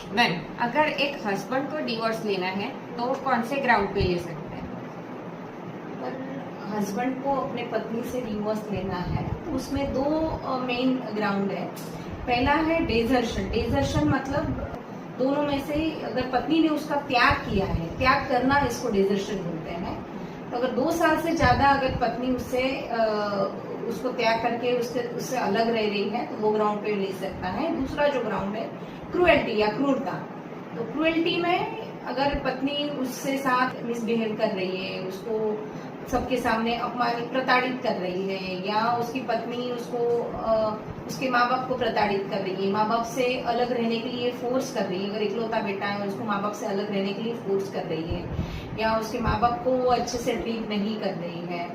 Ma'am, अगर एक husband को डिवोर्स लेना है तो वो कौन से ग्राउंड पे ले सकते हैं? पर हस्बैंड को अपने पत्नी से डिवोर्स लेना है तो उसमें दो मेन ग्राउंड है। पहला है डेजर्शन। डेजर्शन मतलब दोनों में से अगर पत्नी ने उसका त्याग किया है, त्याग करना इसको डेजर्शन बोलते हैं। तो अगर 2 साल से ज्यादा अगर पत्नी उससे उसको त्याग करके उससे अलग रह रही है तो वो ग्राउंड पे ले सकता है। दूसरा जो ग्राउंड है क्रूएल्टी या क्रूरता। तो क्रूएल्टी में अगर पत्नी उससे साथ मिसबिहेव कर रही है, उसको सबके सामने अपमानित प्रताड़ित कर रही है, या उसकी पत्नी उसको उसके माँ बाप को प्रताड़ित कर रही है, माँ बाप से अलग रहने के लिए फोर्स कर रही है, अगर इकलौता बेटा है और उसको माँ बाप से अलग रहने के लिए फोर्स कर रही है, या उसके माँ बाप को वो अच्छे से ट्रीट नहीं कर रही है,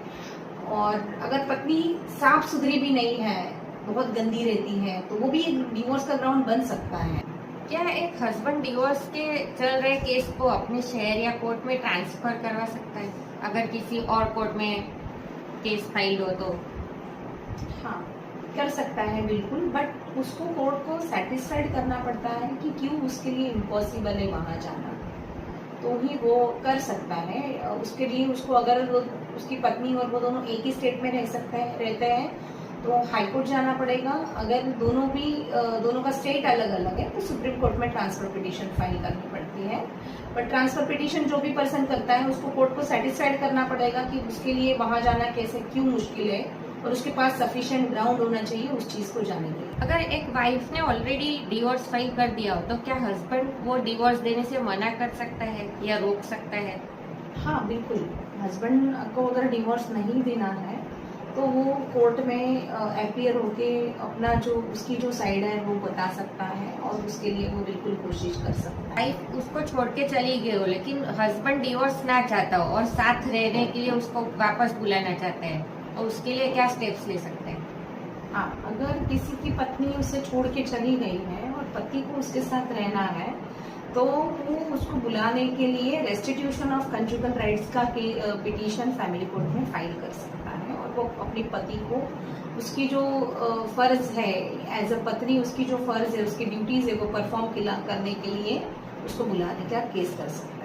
और अगर पत्नी साफ सुथरी भी नहीं है, बहुत गंदी रहती है, तो वो भी एक डिवोर्स का ग्राउंड बन सकता है। क्या एक हस्बैंड डिवोर्स के चल रहे केस को अपने शहर या कोर्ट में ट्रांसफर करवा सकता है अगर किसी और कोर्ट में केस फाइल हो तो? हाँ, कर सकता है बिल्कुल, बट उसको कोर्ट को सेटिस्फाइड करना पड़ता है कि क्यों उसके लिए इम्पॉसिबल है वहां जाना, तो ही वो कर सकता है। उसके लिए उसको अगर उसकी पत्नी और वो दोनों एक ही स्टेट में रहते हैं तो हाई कोर्ट जाना पड़ेगा। अगर दोनों का स्टेट अलग अलग है तो सुप्रीम कोर्ट में ट्रांसफर पिटीशन फाइल करनी पड़ती है। बट ट्रांसफर पिटीशन जो भी पर्सन करता है उसको कोर्ट को सेटिस्फाइड करना पड़ेगा कि उसके लिए वहां जाना कैसे क्यों मुश्किल है, और उसके पास सफिशिएंट ग्राउंड होना चाहिए उस चीज को जाने के लिए। अगर एक वाइफ ने ऑलरेडी डिवोर्स फाइल कर दिया हो तो क्या हस्बैंड वो डिवोर्स देने से मना कर सकता है या रोक सकता है? हाँ बिल्कुल, हस्बैंड को अगर डिवोर्स नहीं देना है तो वो कोर्ट में अपीयर होके अपना जो उसकी जो साइड है वो बता सकता है, और उसके लिए वो बिल्कुल कोशिश कर सकता है। वाइफ उसको छोड़ के चली गई हो लेकिन हस्बैंड डिवोर्स ना चाहता हो और साथ रहने के लिए उसको वापस बुलाना चाहते हैं, तो उसके लिए क्या स्टेप्स ले सकते हैं? हाँ, अगर किसी की पत्नी उसे छोड़ के चली गई है और पति को उसके साथ रहना है तो वो उसको बुलाने के लिए रेस्टिट्यूशन ऑफ कंजुगल राइट्स का पिटीशन फैमिली कोर्ट में फाइल कर सकता है, और वो अपनी पति को उसकी जो फर्ज है एज अ पत्नी, उसकी जो फर्ज है, उसकी ड्यूटीज है वो परफॉर्म करने के लिए उसको बुलाने का केस कर सकता है।